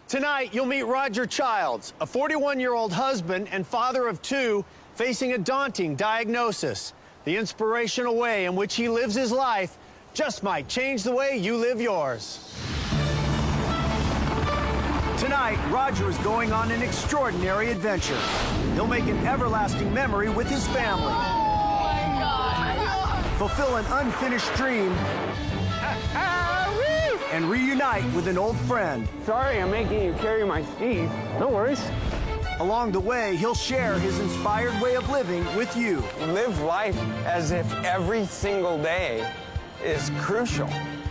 Tonight, you'll meet Roger Childs, a 41-year-old husband and father of two facing a daunting diagnosis. The inspirational way in which he lives his life just might change the way you live yours. Tonight, Roger is going on an extraordinary adventure. He'll make an everlasting memory with his family. Oh, my God. Fulfill an unfinished dream. And reunite with an old friend. Sorry, I'm making you carry my skis. No worries. Along the way, he'll share his inspired way of living with you. Live life as if every single day is crucial.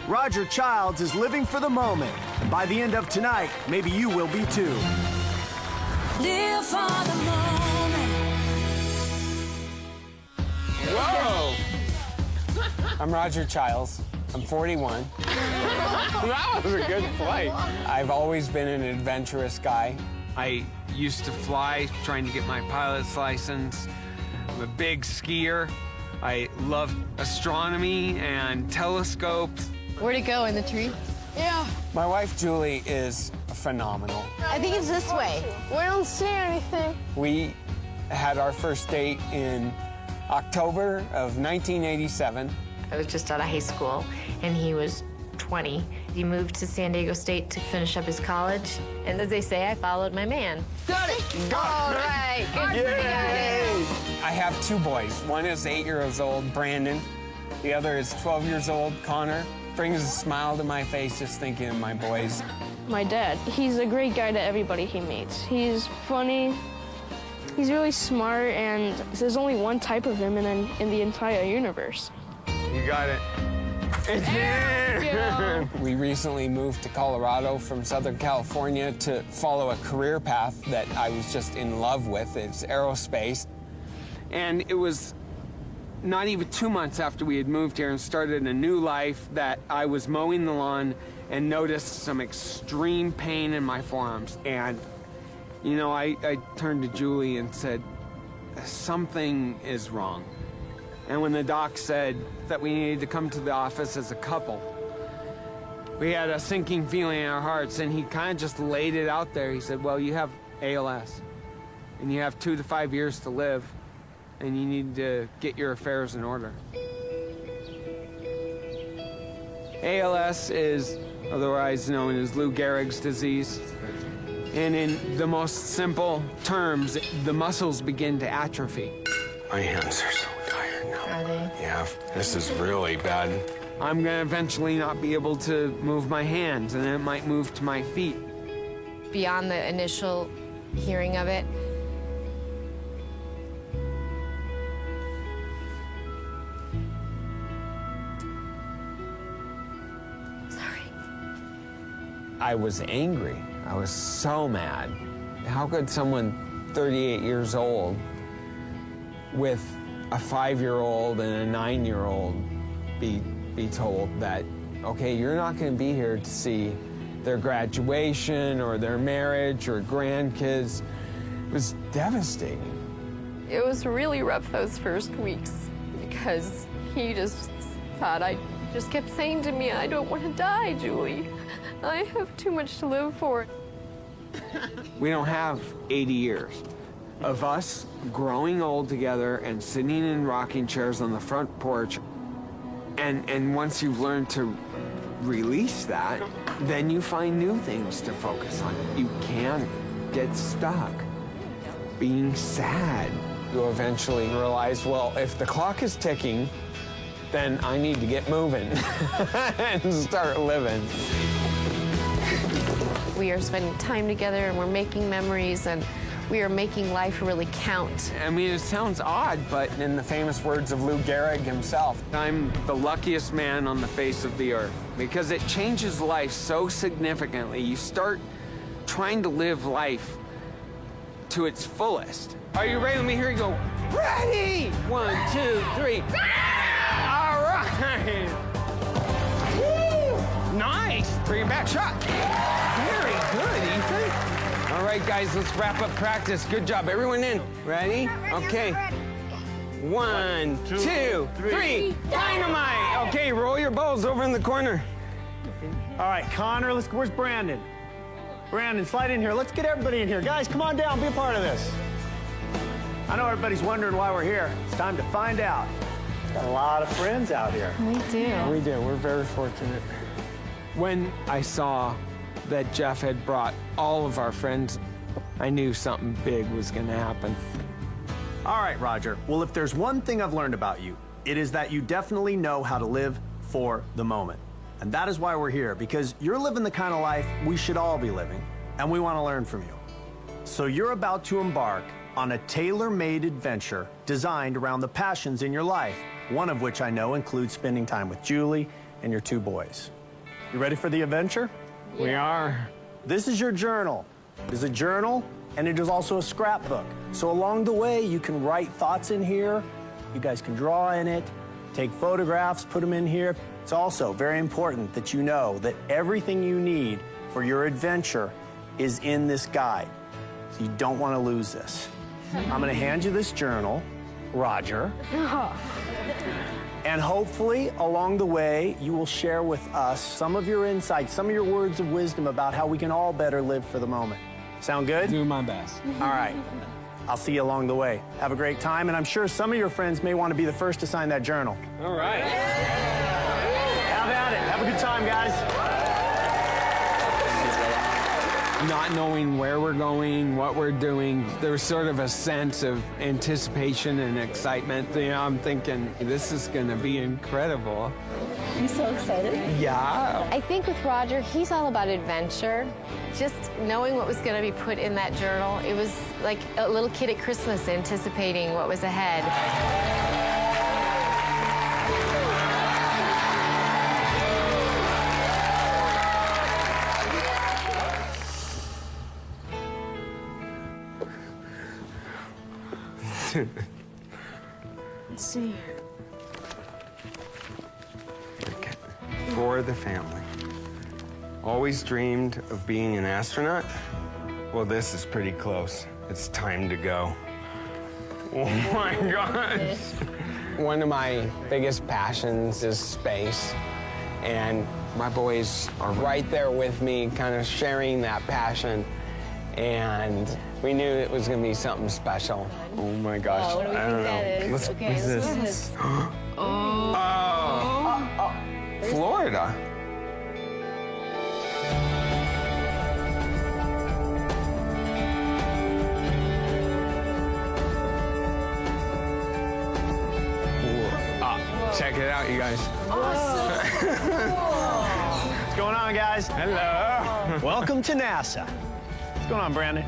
Roger Childs is living for the moment. And by the end of tonight, maybe you will be too. Live for the moment. Whoa! I'm Roger Childs. I'm 41. That was a good flight. I've always been an adventurous guy. I used to fly, trying to get my pilot's license. I'm a big skier. I love astronomy and telescopes. Where'd it go, in the tree? Yeah. My wife, Julie, is phenomenal. I think it's this way. We don't see anything. We had our first date in October of 1987. I was just out of high school, and he was 20. He moved to San Diego State to finish up his college. And as they say, I followed my man. Got it! All right, good. Yay! I have two boys. One is 8 years old, Brandon. The other is 12 years old, Connor. Brings a smile to my face just thinking of my boys. My dad, he's a great guy to everybody he meets. He's funny, he's really smart, and there's only one type of him in the entire universe. You got it. It's here! We recently moved to Colorado from Southern California to follow a career path that I was just in love with. It's aerospace. And it was not even 2 months after we had moved here and started a new life that I was mowing the lawn and noticed some extreme pain in my forearms. And, you know, I turned to Julie and said, something is wrong. And when the doc said that we needed to come to the office as a couple, we had a sinking feeling in our hearts, and he kind of just laid it out there. He said, well, you have ALS, and you have 2 to 5 years to live, and you need to get your affairs in order. ALS is otherwise known as Lou Gehrig's disease. And in the most simple terms, the muscles begin to atrophy. My hands are so tired now. Are they? Yeah, this is really bad. I'm gonna eventually not be able to move my hands, and then it might move to my feet. Beyond the initial hearing of it, I was angry. I was so mad. How could someone 38 years old with a 5-year-old and a 9-year-old be told that, okay, you're not going to be here to see their graduation or their marriage or grandkids? It was devastating. It was really rough those first weeks because he just thought, I just kept saying to me, I don't want to die, Julie. I have too much to live for. We don't have 80 years of us growing old together and sitting in rocking chairs on the front porch. And once you've learned to release that, then you find new things to focus on. You can't get stuck being sad. You eventually realize, well, if the clock is ticking, then I need to get moving and start living. we are spending time together and we're making memories and we are making life really count. I mean, it sounds odd, but In the famous words of Lou Gehrig himself, I'm the luckiest man on the face of the earth because it changes life so significantly. You start trying to live life to its fullest. Are you ready? Let me hear you go, ready! 1, 2, 3. All right! Woo! Nice! Bring it back, shot. Very good, Ethan. All right, guys, let's wrap up practice. Good job. Everyone in. Ready? Okay. 1, 2, 3. Dynamite! Okay, roll your balls over in the corner. All right, Connor, where's Brandon? Brandon, slide in here. Let's get everybody in here. Guys, come on down, be a part of this. I know everybody's wondering why we're here. It's time to find out. Got a lot of friends out here. We do. We do. We're very fortunate. When I saw that Jeff had brought all of our friends, I knew something big was going to happen. All right, Roger. Well, if there's one thing I've learned about you, it is that you definitely know how to live for the moment. And that is why we're here, because you're living the kind of life we should all be living, and we want to learn from you. So you're about to embark on a tailor-made adventure designed around the passions in your life, one of which I know includes spending time with Julie and your 2 boys. You ready for the adventure? We are. This is your journal. It is a journal, and it is also a scrapbook. So along the way, you can write thoughts in here. You guys can draw in it, take photographs, put them in here. It's also very important that you know that everything you need for your adventure is in this guide. So you don't want to lose this. I'm going to hand you this journal, Roger. And hopefully, along the way, you will share with us some of your insights, some of your words of wisdom about how we can all better live for the moment. Sound good? Do my best. All right. I'll see you along the way. Have a great time, and I'm sure some of your friends may want to be the first to sign that journal. All right. Have at it. Have a good time, guys. Not knowing where we're going, what we're doing, there's sort of a sense of anticipation and excitement. You know, I'm thinking, this is going to be incredible. You so excited? Yeah. I think with Roger, he's all about adventure. Just knowing what was going to be put in that journal, it was like a little kid at Christmas anticipating what was ahead. Let's see. Okay. For the family. Always dreamed of being an astronaut? Well, this is pretty close. It's time to go. Oh my gosh. One of my biggest passions is space, and my boys are right there with me, kind of sharing that passion, and we knew it was going to be something special. Oh my gosh. Oh, what do we I don't think that know. is? What's Okay, this? let's do this. Florida. Check it out, you guys. What's going on, guys? Hello. Welcome to NASA. What's going on, Brandon?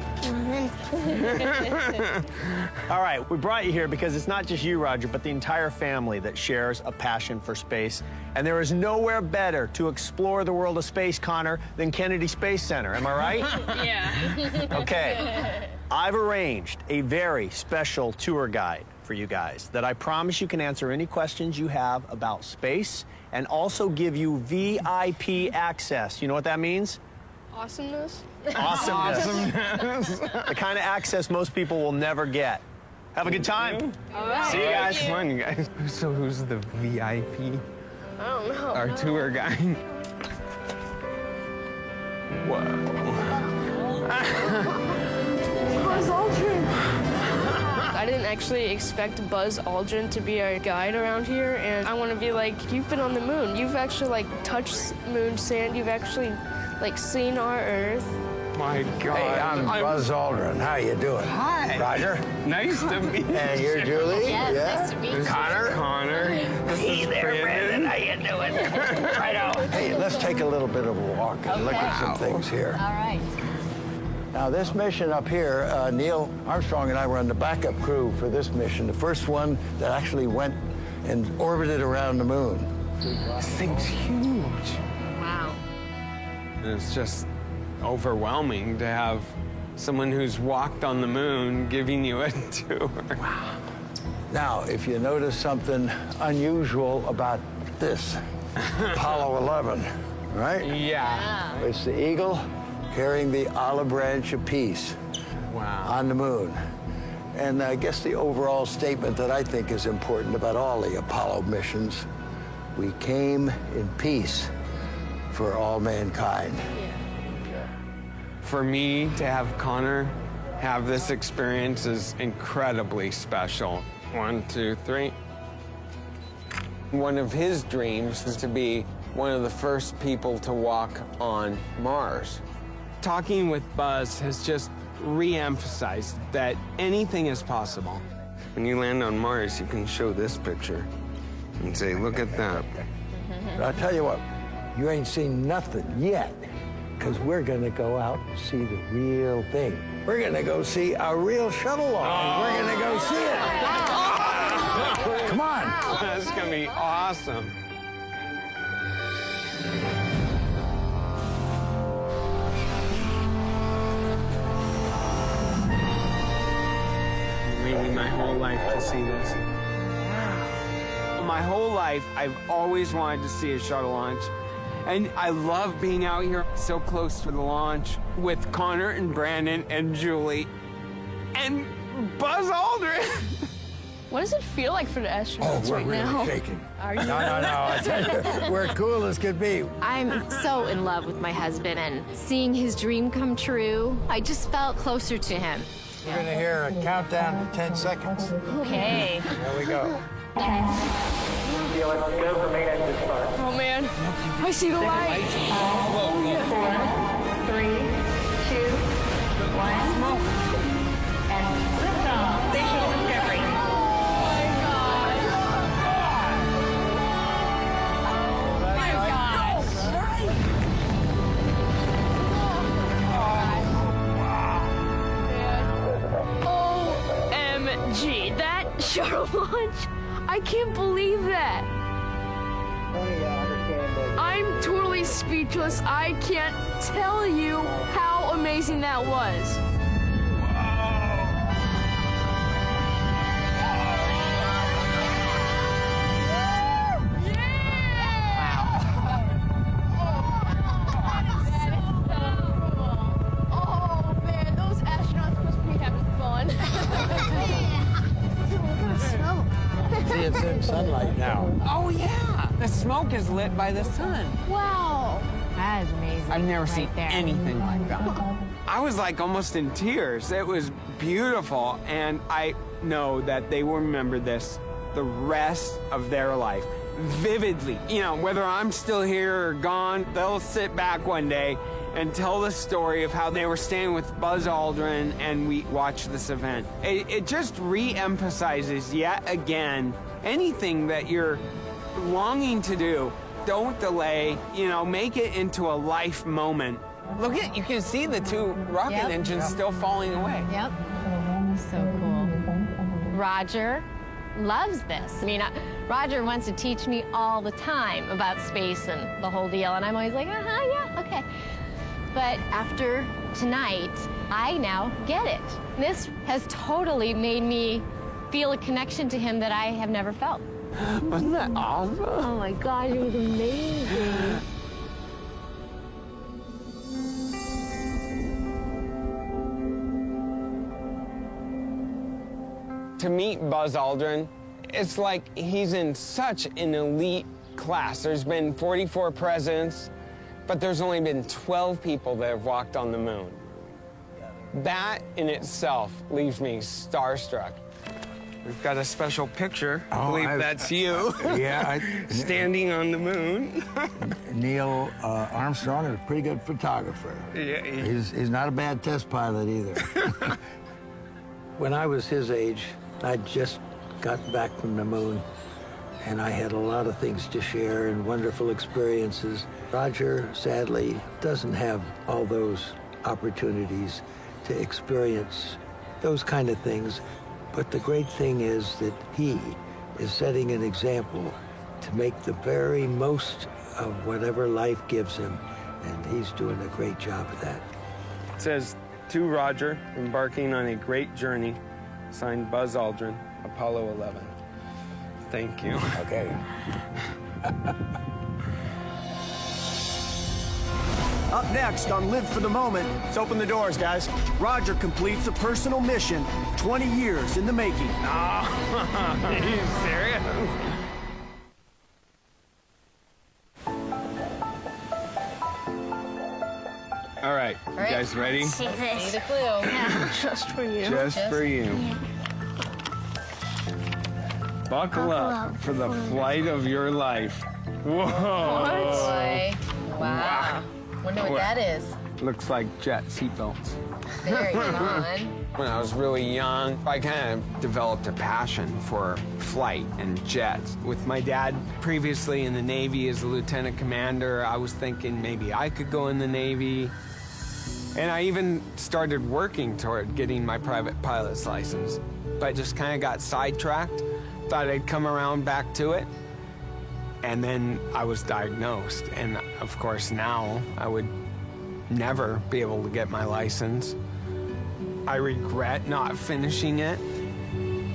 All right, we brought you here because it's not just you, Roger, but the entire family that shares a passion for space. And there is nowhere better to explore the world of space, Connor, than Kennedy Space Center. Am I right? Yeah. Okay. I've arranged a very special tour guide for you guys that I promise you can answer any questions you have about space and also give you VIP access. You know what that means? Awesomeness. Awesomeness. The kind of access most people will never get. Have a good time. All right. See you guys. Come on, you guys. So who's the VIP? I don't know. Our tour guide. Buzz Aldrin. I didn't actually expect Buzz Aldrin to be our guide around here, and I want to be like, you've been on the moon. You've actually like touched moon sand. You've actually like seen our Earth. My God. Hey, I'm Buzz Aldrin. How you doing? Hi. Roger. Nice to meet you. And you're Julie? Yes, yeah? nice to meet you. Connor? Connor. This Hey is there, Brandon. Brandon. How you doing? Right on. Hey, let's take a little bit of a walk and look at some things here. All right. Now, this mission up here, Neil Armstrong and I were on the backup crew for this mission, the first one that actually went and orbited around the moon. This thing's huge. Wow. And it's just overwhelming to have someone who's walked on the moon giving you a tour. Wow. Now, if you notice something unusual about this, Apollo 11, right? Yeah. It's the eagle carrying the olive branch of peace on the moon. And I guess the overall statement that I think is important about all the Apollo missions, we came in peace for all mankind. For me to have Connor have this experience is incredibly special. 1, 2, 3. One of his dreams is to be one of the first people to walk on Mars. Talking with Buzz has just re-emphasized that anything is possible. When you land on Mars, you can show this picture and say, look at that. But I'll tell you what, you ain't seen nothing yet, because we're going to go out and see the real thing. We're going to go see a real shuttle launch. We're going to go see it. Come on. That's going to be awesome. Waiting my whole life to see this. My whole life, I've always wanted to see a shuttle launch. And I love being out here so close to the launch with Connor and Brandon and Julie and Buzz Aldrin. What does it feel like for the astronauts we're right really now? shaking. Are you? No. I tell you, we're cool as could be. I'm so in love with my husband, and seeing his dream come true, I just felt closer to him. We're going to hear a countdown to 10 seconds. Okay. There we go. Oh man, I see the light. 4, 3, 2, 1. Smoke. And liftoff. Station Discovery. OMG, that shuttle launch, I can't believe that. I'm totally speechless. I can't tell you how amazing that was. Oh man, those astronauts must be having fun. See, it's in sunlight now. Oh, yeah. The smoke is lit by the sun. Wow. That is amazing. I've never seen there. anything like that. I was like almost in tears. It was beautiful, and I know that they will remember this the rest of their life vividly. You know, whether I'm still here or gone, they'll sit back one day and tell the story of how they were staying with Buzz Aldrin and we watched this event. It just re-emphasizes yet again anything that you're longing to do. Don't delay, you know, make it into a life moment. Look at, you can see the two rocket engines still falling away. Yep. So cool. Roger loves this. I mean, Roger wants to teach me all the time about space and the whole deal, and I'm always like, yeah, okay. But after tonight, I now get it. This has totally made me feel a connection to him that I have never felt. Wasn't that awesome? Oh my God, it was amazing. To meet Buzz Aldrin, it's like he's in such an elite class. There's been 44 presidents, but there's only been 12 people that have walked on the moon. That in itself leaves me starstruck. We've got a special picture. I Oh, believe that's you. Yeah. Standing on the moon. Neil Armstrong is a pretty good photographer. Yeah, He's not a bad test pilot either. When I was his age, I'd just gotten back from the moon, and I had a lot of things to share and wonderful experiences. Roger, sadly, doesn't have all those opportunities to experience those kind of things. But the great thing is that he is setting an example to make the very most of whatever life gives him, and he's doing a great job of that. It says, to Roger, embarking on a great journey, signed Buzz Aldrin, Apollo 11. Thank you. Okay. Up next on Live for the Moment, let's open the doors, guys. Roger completes a personal mission, 20 years in the making. Are you serious? All right. right, you guys ready? See the clue. Just for you. Just for you. Buckle up for the flight of your life. Whoa. Boy. Wow. Wonder what that is. Looks like jet seatbelts. Very fun. When I was really young, I kind of developed a passion for flight and jets. With my dad previously in the Navy as a lieutenant commander, I was thinking maybe I could go in the Navy. And I even started working toward getting my private pilot's license. But I just kind of got sidetracked, thought I'd come around back to it. And then I was diagnosed. And of course now I would never be able to get my license. I regret not finishing it.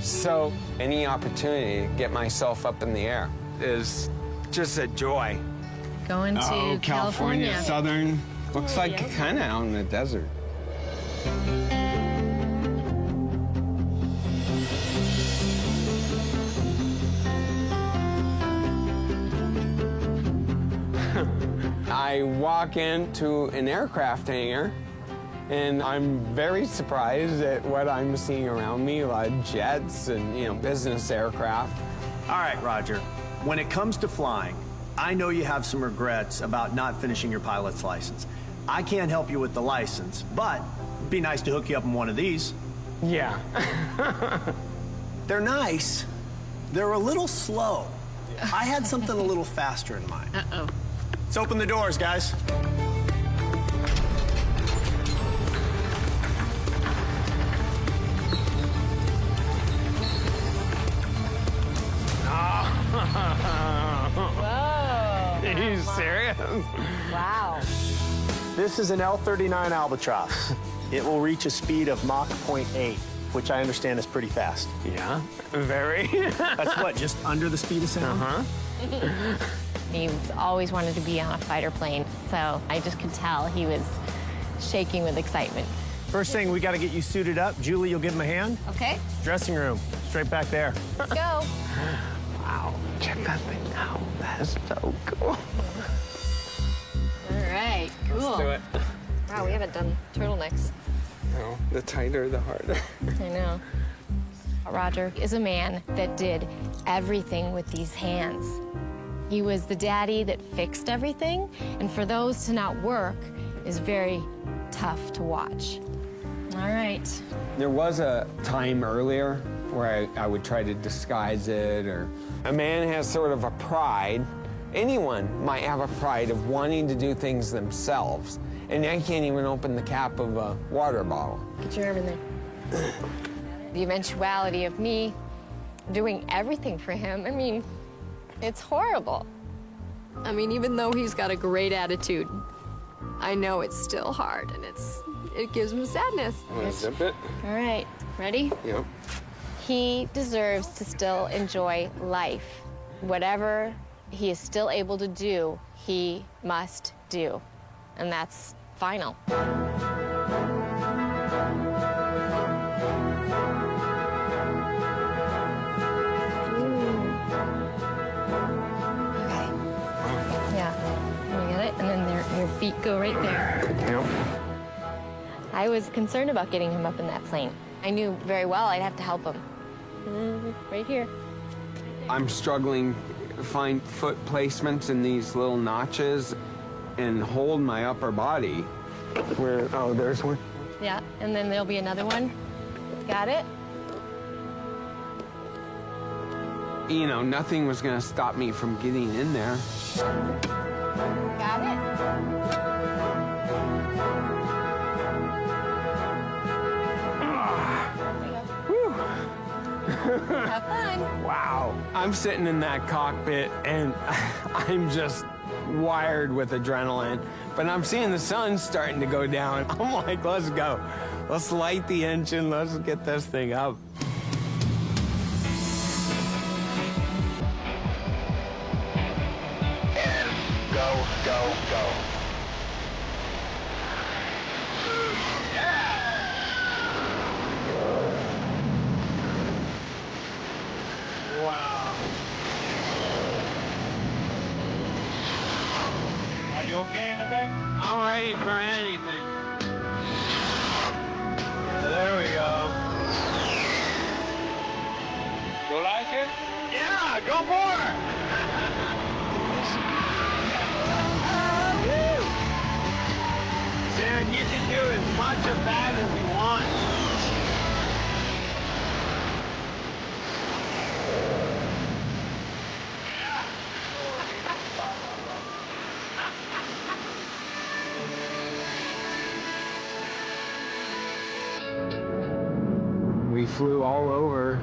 So any opportunity to get myself up in the air is just a joy. Going to California. Southern. Looks like kind of out in the desert. I walk into an aircraft hangar, and I'm very surprised at what I'm seeing around me, a lot of jets and, you know, business aircraft. All right, Roger. When it comes to flying, I know you have some regrets about not finishing your pilot's license. I can't help you with the license, but it'd be nice to hook you up in one of these. Yeah. They're nice. They're a little slow. I had something a little faster in mind. Uh-oh. Let's open the doors, guys. Whoa. Are you serious? Wow. This is an L-39 Albatross. It will reach a speed of Mach 0.8, which I understand is pretty fast. Yeah, very. That's what, just under the speed of sound? Uh-huh. He always wanted to be on a fighter plane, so I just could tell he was shaking with excitement. First thing, we got to get you suited up. Julie, you'll give him a hand. Okay. Dressing room, straight back there. Let's go. Wow, check that thing out. That is so cool. All right, cool. Let's do it. Wow, we haven't done turtlenecks. No, the tighter, the harder. I know. Roger is a man that did everything with these hands. He was the daddy that fixed everything, and for those to not work is very tough to watch. All right. There was a time earlier where I would try to disguise it, or a man has sort of a pride. Anyone might have a pride of wanting to do things themselves, and I can't even open the cap of a water bottle. Get your arm in there. The eventuality of me doing everything for him, I mean, it's horrible. I mean, even though he's got a great attitude, I know it's still hard, and it gives him sadness. Want to zip it? All right, ready? Yep. He deserves to still enjoy life. Whatever he is still able to do, he must do. And that's final. Yeah, you get it? And then your feet go right there. Yep. I was concerned about getting him up in that plane. I knew very well I'd have to help him. Right here. I'm struggling to find foot placements in these little notches and hold my upper body. Where, oh, there's one. Yeah, and then there'll be another one. Got it? You know, nothing was gonna stop me from getting in there. Got it? Have fun. Wow. I'm sitting in that cockpit and I'm just wired with adrenaline, but I'm seeing the sun starting to go down. I'm like, let's go. Let's light the engine. Let's get this thing up. And go, go, go. Wow. Are you okay in the back? I'm ready for anything. do as much of that as you want. We flew all over,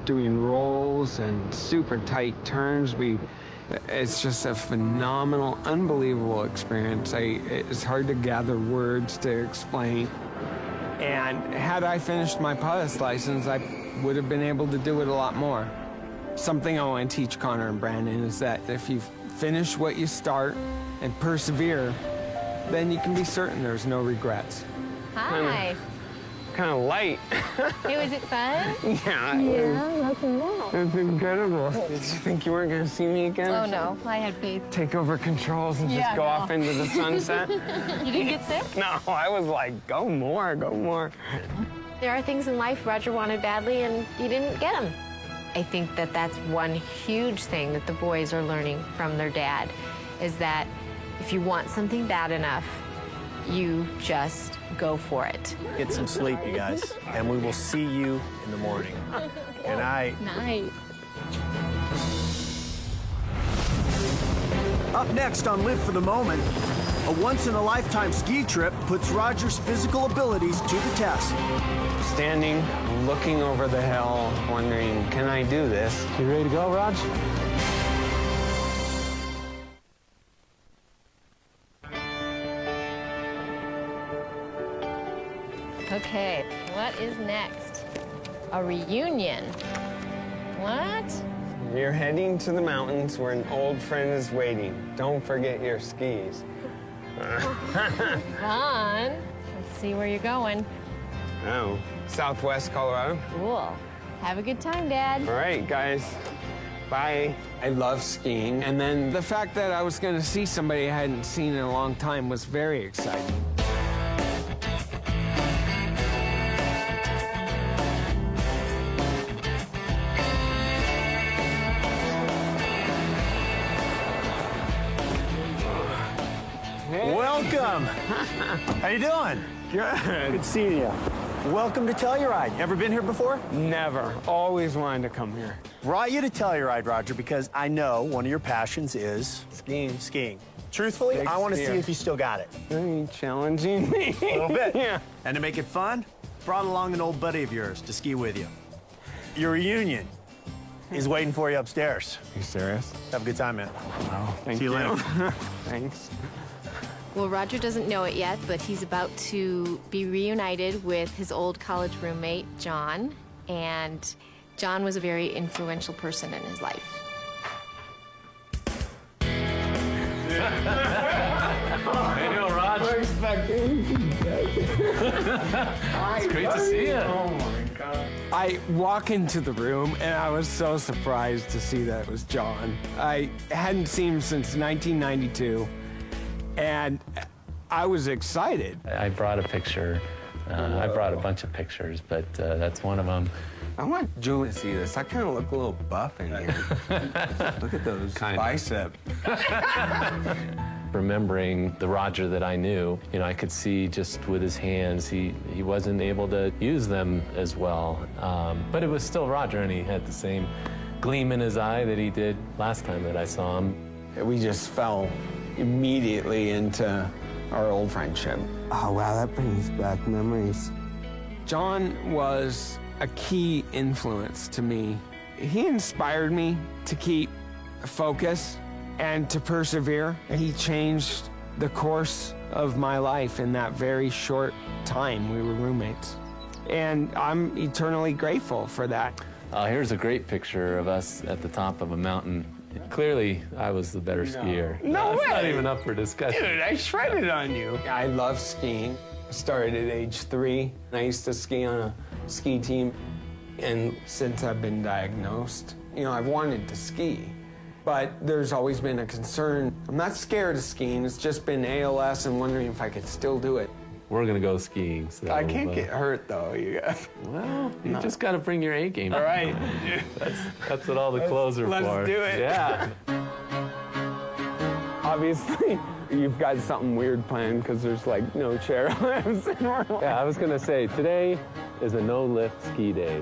doing rolls and super tight turns. It's just a phenomenal, unbelievable experience. It's hard to gather words to explain. And had I finished my pilot's license, I would have been able to do it a lot more. Something I want to teach Connor and Brandon is that if you finish what you start and persevere, then you can be certain there's no regrets. Hi. Kind of light. Hey, was it fun? Yeah. It was incredible. Did you think you weren't going to see me again? Oh, no. I had faith. Take over controls and just go off into the sunset? You didn't get sick? No, I was like, go more, go more. There are things in life Roger wanted badly, and you didn't get them. I think that that's one huge thing that the boys are learning from their dad, is that if you want something bad enough, you just go for it. Get some sleep, you guys, and we will see you in the morning. Good night. Night. Up next on Live for the Moment, a once-in-a-lifetime ski trip puts Roger's physical abilities to the test. Standing, looking over the hill, wondering, can I do this? You ready to go, Rog? Okay, what is next? A reunion. What? You're heading to the mountains where an old friend is waiting. Don't forget your skis. Fun. Let's see where you're going. Oh, Southwest Colorado. Cool. Have a good time, Dad. All right, guys. Bye. I love skiing, and then the fact that I was going to see somebody I hadn't seen in a long time was very exciting. Welcome. How you doing? Good. Good seeing you. Welcome to Telluride. Ever been here before? Never. Always wanted to come here. Brought you to Telluride, Roger, because I know one of your passions is Skiing. skiing. Truthfully, Big I want to see skier. if you still got it. Are you challenging me? A little bit. Yeah. And to make it fun, brought along an old buddy of yours to ski with you. Your reunion is waiting for you upstairs. You serious? Have a good time, man. Oh, thank See you later. Thanks. Well, Roger doesn't know it yet, but he's about to be reunited with his old college roommate, John. And John was a very influential person in his life. Hey, yo, Raj. It's great to see you. Oh, my God. I walk into the room, and I was so surprised to see that it was John. I hadn't seen him since 1992, and I was excited. I brought a picture. I brought a bunch of pictures, but that's one of them. I want Julie to see this. I kind of look a little buff in here. Look at those biceps. Remembering the Roger that I knew, I could see just with his hands, he wasn't able to use them as well. But it was still Roger, and he had the same gleam in his eye that he did last time that I saw him. We just fell immediately into our old friendship. Oh, wow, that brings back memories. John was a key influence to me. He inspired me to keep focus and to persevere. He changed the course of my life in that very short time we were roommates. And I'm eternally grateful for that. Here's a great picture of us at the top of a mountain. Clearly, I was the better skier. No It's not way. even up for discussion. Dude, I shredded on you. I love skiing. I started at age 3. I used to ski on a ski team. And since I've been diagnosed, I've wanted to ski. But there's always been a concern. I'm not scared of skiing. It's just been ALS and wondering if I could still do it. We're gonna go skiing. So, I can't get hurt, though. Well, you just gotta bring your A game. All right. That's what all the clothes are let's for. do it. Yeah. Obviously, you've got something weird planned because there's like no chairlifts. Yeah, I was gonna say, today is a no-lift ski day.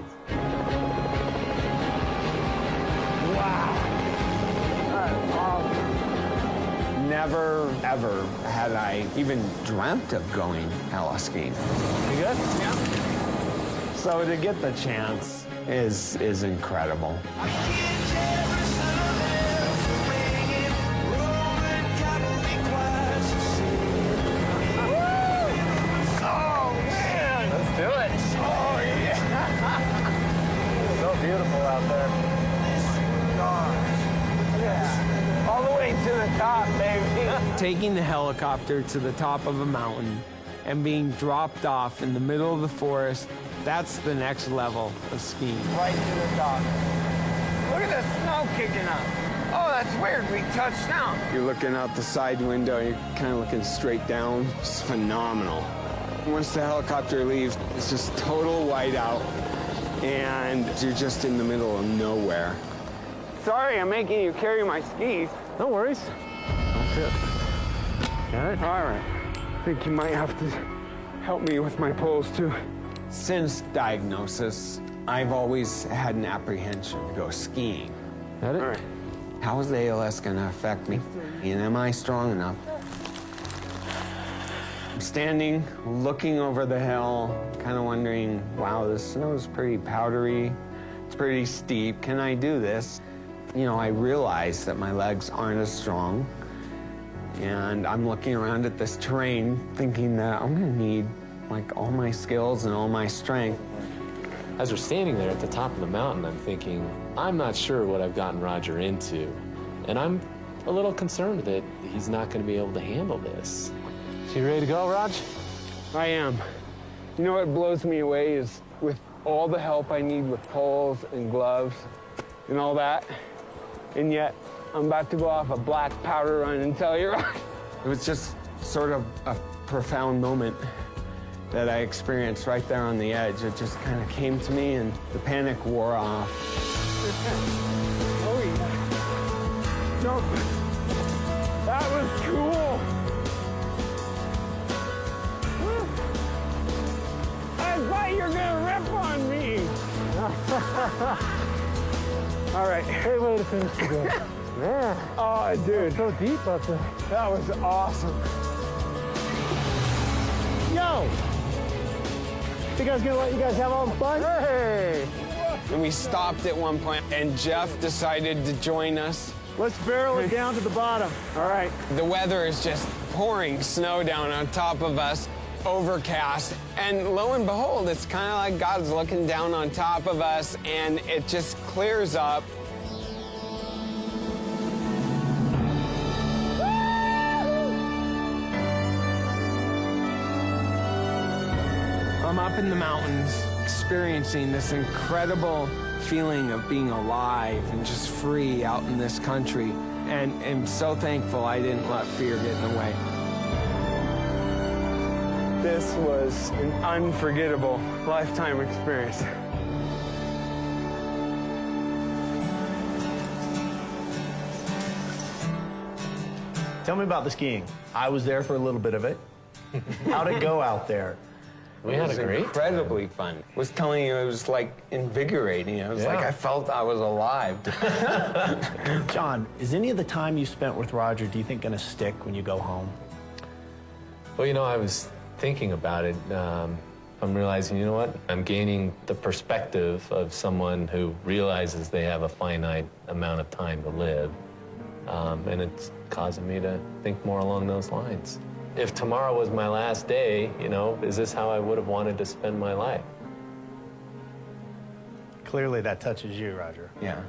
Wow. That's awesome. Never, ever had I even dreamt of going heli skiing. You good? Yeah. So to get the chance is incredible. Do it. Oh, yeah. So beautiful out there. Yeah. All the way to the top, baby. Taking the helicopter to the top of a mountain and being dropped off in the middle of the forest, that's the next level of skiing. Right to the top. Look at the snow kicking up. Oh, that's weird. We touched down. You're looking out the side window. You're kind of looking straight down. It's phenomenal. Once the helicopter leaves, it's just total whiteout, and you're just in the middle of nowhere. Sorry, I'm making you carry my skis. No worries. That's it. Got it? All right. I think you might have to help me with my poles, too. Since diagnosis, I've always had an apprehension to go skiing. Got it? All right. How is the ALS going to affect me? And am I strong enough? I'm standing, looking over the hill, kind of wondering, wow, the snow's pretty powdery. It's pretty steep. Can I do this? You know, I realize that my legs aren't as strong. And I'm looking around at this terrain, thinking that I'm going to need, like, all my skills and all my strength. As we're standing there at the top of the mountain, I'm thinking, I'm not sure what I've gotten Roger into. And I'm a little concerned that he's not going to be able to handle this. You ready to go, Raj? I am. You know what blows me away is with all the help I need with poles and gloves and all that, and yet I'm about to go off a black powder run in Telluride. It was just sort of a profound moment that I experienced right there on the edge. It just kind of came to me and the panic wore off. Oh yeah. No, that was cool. I thought you were gonna rip on me. All right. Great way to finish the day. Yeah. Oh, dude. So deep up there. That was awesome. Yo! You guys gonna let you guys have all the fun? Hey! And we stopped at one point, and Jeff decided to join us. Let's barrel it down to the bottom. All right. The weather is just pouring snow down on top of us, overcast, and lo and behold, it's kind of like God's looking down on top of us, and it just clears up. I'm up in the mountains, experiencing this incredible feeling of being alive and just free out in this country. And I'm so thankful I didn't let fear get in the way. This was an unforgettable lifetime experience. Tell me about the skiing. I was there for a little bit of it. How'd it go out there? We had a great incredibly fun. I was telling you, it was like invigorating. It was like I felt I was alive. John, is any of the time you spent with Roger, do you think, going to stick when you go home? Well, you know, I was thinking about it. I'm realizing, you know what? I'm gaining the perspective of someone who realizes they have a finite amount of time to live. And it's causing me to think more along those lines. If tomorrow was my last day, you know, is this how I would have wanted to spend my life? Clearly that touches you, Roger. Yeah.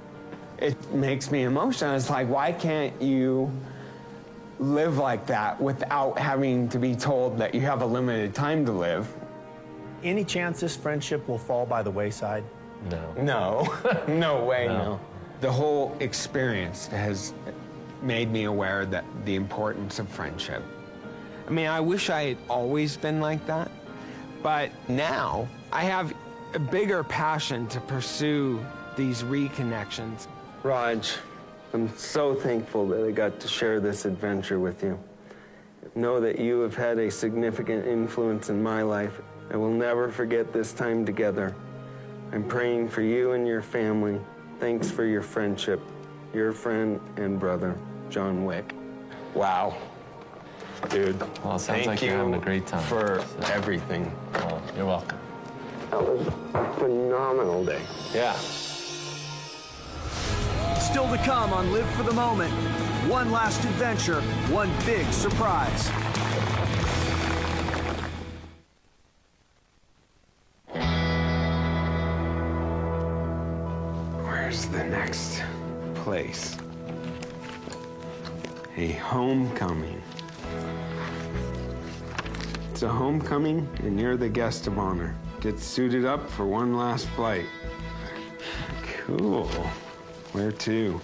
It makes me emotional. It's like, why can't you live like that without having to be told that you have a limited time to live? Any chance this friendship will fall by the wayside? No. No. No way, no. The whole experience has made me aware that the importance of friendship. I mean, I wish I had always been like that, but now I have a bigger passion to pursue these reconnections. Raj, I'm so thankful that I got to share this adventure with you. know that you have had a significant influence in my life. I will never forget this time together. I'm praying for you and your family. Thanks for your friendship. Your friend and brother, John Wick. Wow. Dude, Well, it sounds like you're having a great time. For everything. Well, you're welcome. That was a phenomenal day. Yeah. Still to come on Live for the Moment. One last adventure, one big surprise. Where's the next place? A homecoming. It's a homecoming, and you're the guest of honor. Get suited up for one last flight. Cool. Where to?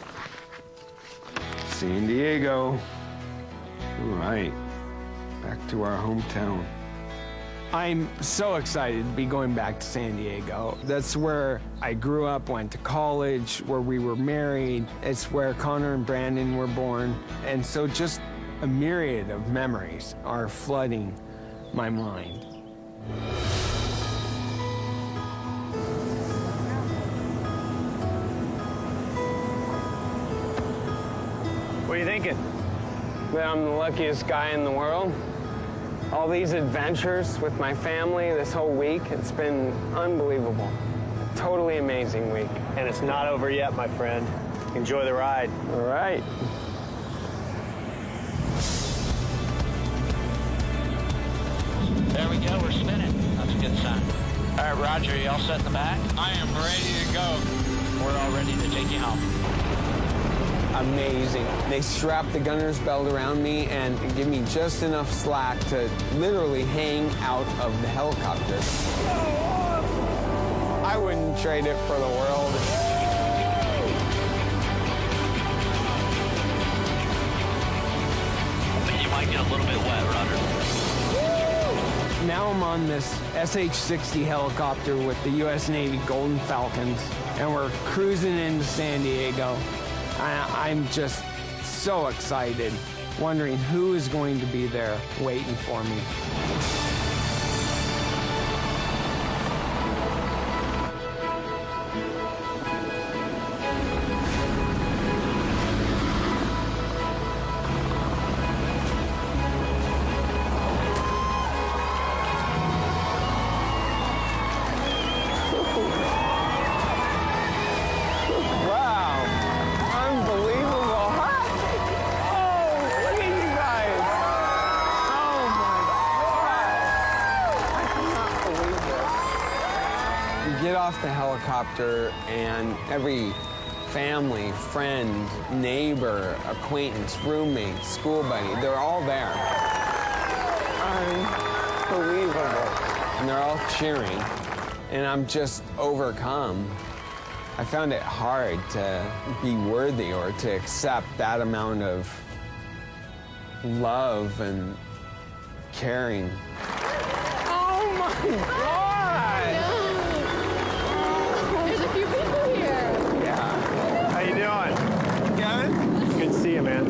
San Diego. All right. Back to our hometown. I'm so excited to be going back to San Diego. That's where I grew up, went to college, where we were married. It's where Connor and Brandon were born. And so just a myriad of memories are flooding my mind. What are you thinking? That I'm the luckiest guy in the world. All these adventures with my family this whole week, it's been unbelievable. Totally amazing week. And it's not over yet, my friend. Enjoy the ride. All right. There we go, we're spinning. That's a good sign. All right, Roger, you all set in the back? I am ready to go. We're all ready to take you home. Amazing. They strap the gunner's belt around me and give me just enough slack to literally hang out of the helicopter. I wouldn't trade it for the world. You might get a little bit wet, Roger. Now I'm on this SH-60 helicopter with the U.S. Navy Golden Falcons, and we're cruising into San Diego. I'm just so excited, wondering who is going to be there waiting for me. Get off the helicopter and every family, friend, neighbor, acquaintance, roommate, school buddy, they're all there. Unbelievable. And they're all cheering, and I'm just overcome. I found it hard to be worthy or to accept that amount of love and caring. Oh my God! Good to see you, man.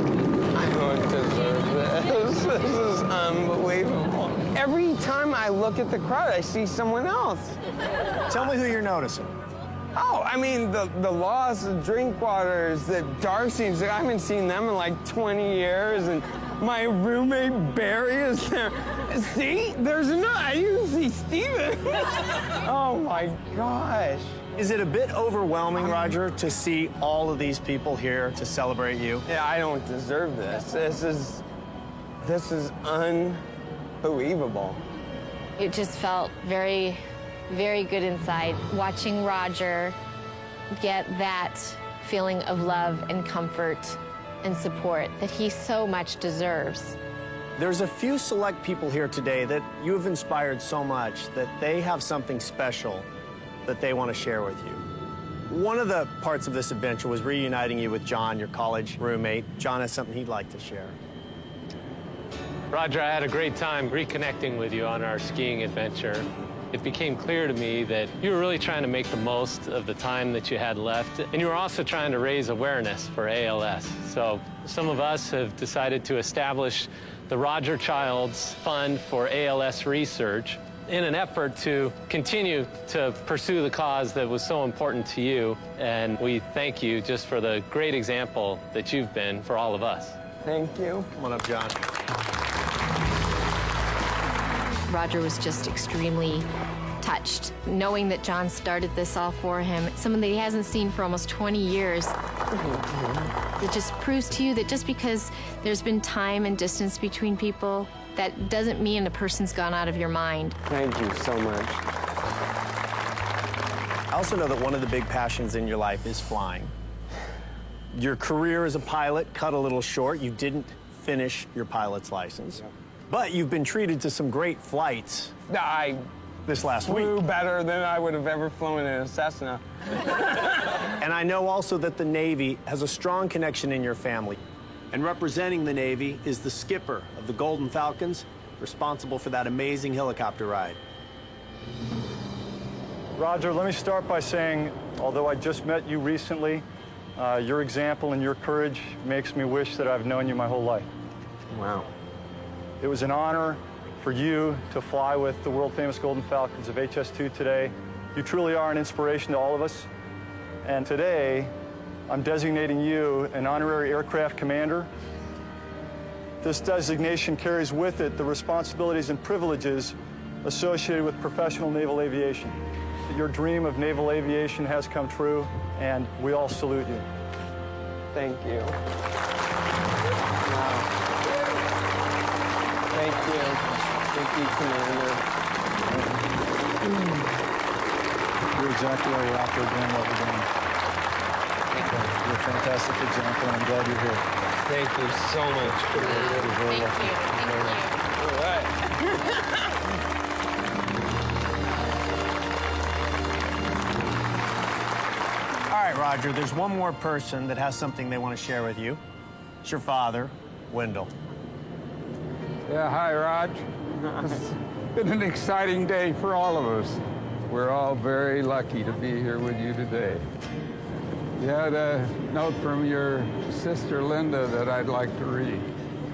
I don't deserve this. This is unbelievable. Every time I look at the crowd, I see someone else. Tell me who you're noticing. Oh, I mean, the Laws, the Drinkwaters, the Darcys. I haven't seen them in like 20 years. And my roommate, Barry, is there. See? There's another. I didn't see Steven. Oh, my gosh. Is it a bit overwhelming, Roger, to see all of these people here to celebrate you? Yeah, I don't deserve this. This is unbelievable. It just felt very, very good inside watching Roger get that feeling of love and comfort and support that he so much deserves. There's a few select people here today that you have inspired so much that they have something special that they want to share with you. One of the parts of this adventure was reuniting you with John, your college roommate. John has something he'd like to share. Roger, I had a great time reconnecting with you on our skiing adventure. It became clear to me that you were really trying to make the most of the time that you had left, and you were also trying to raise awareness for ALS. So some of us have decided to establish the Roger Childs Fund for ALS Research in an effort to continue to pursue the cause that was so important to you. And we thank you just for the great example that you've been for all of us. Thank you. Come on up, John. Roger was just extremely touched, knowing that John started this all for him, someone that he hasn't seen for almost 20 years. It just proves to you that just because there's been time and distance between people, that doesn't mean the person's gone out of your mind. Thank you so much. I also know that one of the big passions in your life is flying. Your career as a pilot cut a little short. You didn't finish your pilot's license. But you've been treated to some great flights this last week. Flew better than I would have ever flown in a Cessna. And I know also that the Navy has a strong connection in your family. And representing the Navy is the skipper of the Golden Falcons, responsible for that amazing helicopter ride. Roger, let me start by saying, although I just met you recently, your example and your courage makes me wish that I've known you my whole life. Wow. It was an honor for you to fly with the world-famous Golden Falcons of HS2 today. You truly are an inspiration to all of us. And today, I'm designating you an honorary aircraft commander. This designation carries with it the responsibilities and privileges associated with professional naval aviation. Your dream of naval aviation has come true, and we all salute you. Thank you. Wow. Thank you. Thank you, Commander. You're exactly why we're out there doing what we're doing. You're a fantastic example, and I'm glad you're here. Thank you so much, Commander. Thank you. All right. All right, Roger, there's one more person that has something they want to share with you. It's your father, Wendell. Yeah, hi, Raj. It's been an exciting day for all of us. We're all very lucky to be here with you today. You had a note from your sister, Linda, that I'd like to read.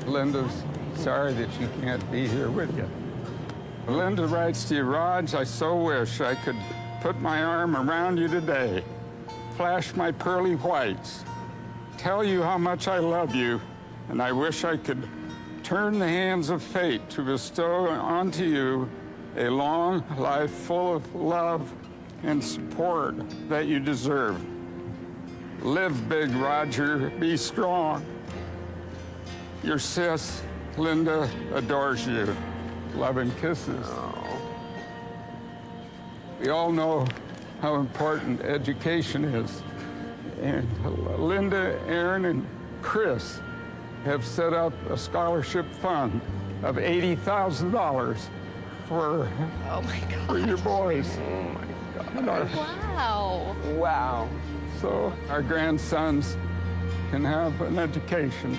Linda's sorry that she can't be here with you. Linda writes to you, Raj, I so wish I could put my arm around you today, flash my pearly whites, tell you how much I love you, and I wish I could turn the hands of fate to bestow onto you a long life full of love and support that you deserve. Live big, Roger. Be strong. Your sis, Linda, adores you. Love and kisses. We all know how important education is. And Linda, Aaron, and Chris have set up a scholarship fund of $80,000 for your boys. Oh, my gosh. Wow. Wow. So our grandsons can have an education.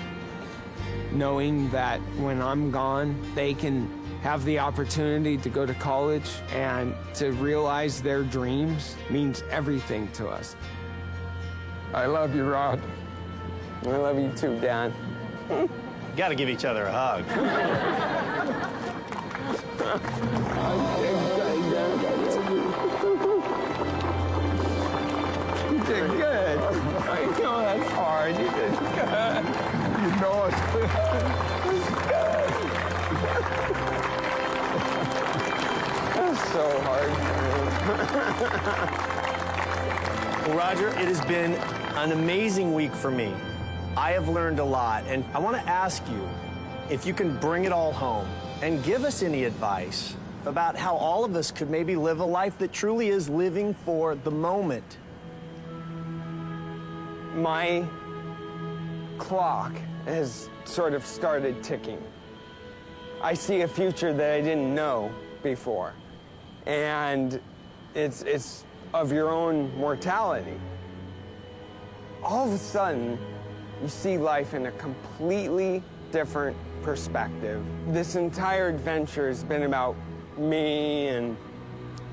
Knowing that when I'm gone, they can have the opportunity to go to college and to realize their dreams means everything to us. I love you, Rod. I love you too, Dad. You gotta give each other a hug. You did good. I know that's hard. You did good. You know it. It's good. That's so hard for me. Well, Roger, it has been an amazing week for me. I have learned a lot, and I want to ask you if you can bring it all home and give us any advice about how all of us could maybe live a life that truly is living for the moment. My clock has sort of started ticking. I see a future that I didn't know before, and it's of your own mortality. All of a sudden, you see life in a completely different perspective. This entire adventure has been about me and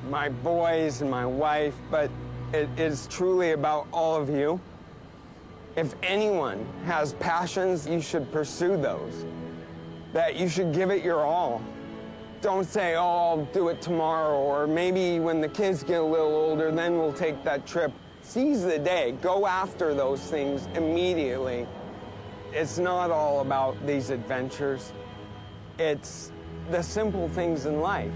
my boys and my wife, but it is truly about all of you. If anyone has passions, you should pursue those. that you should give it your all. Don't say, oh, I'll do it tomorrow, or maybe when the kids get a little older, then we'll take that trip. Seize the day. Go after those things immediately. It's not all about these adventures. It's the simple things in life.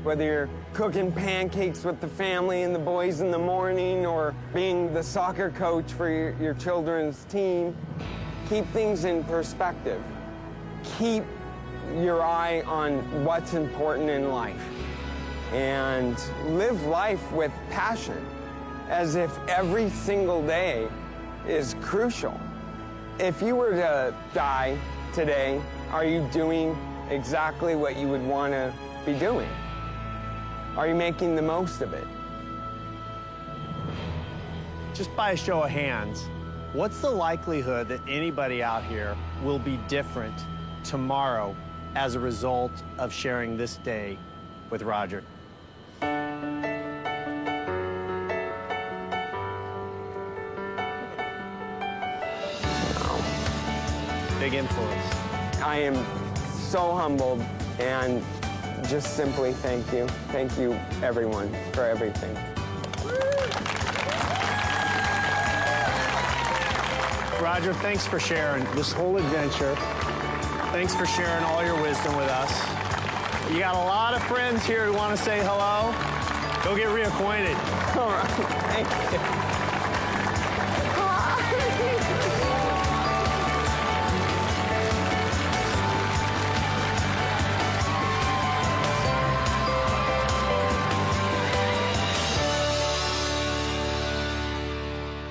Whether you're cooking pancakes with the family and the boys in the morning, or being the soccer coach for your children's team, keep things in perspective. Keep your eye on what's important in life. And live life with passion, as if every single day is crucial. If you were to die today, are you doing exactly what you would want to be doing? Are you making the most of it? Just by a show of hands, what's the likelihood that anybody out here will be different tomorrow as a result of sharing this day with Roger? Big influence. I am so humbled, and just simply thank you. Thank you, everyone, for everything. Roger, thanks for sharing this whole adventure. Thanks for sharing all your wisdom with us. You got a lot of friends here who want to say hello. Go get reacquainted. All right, thank you.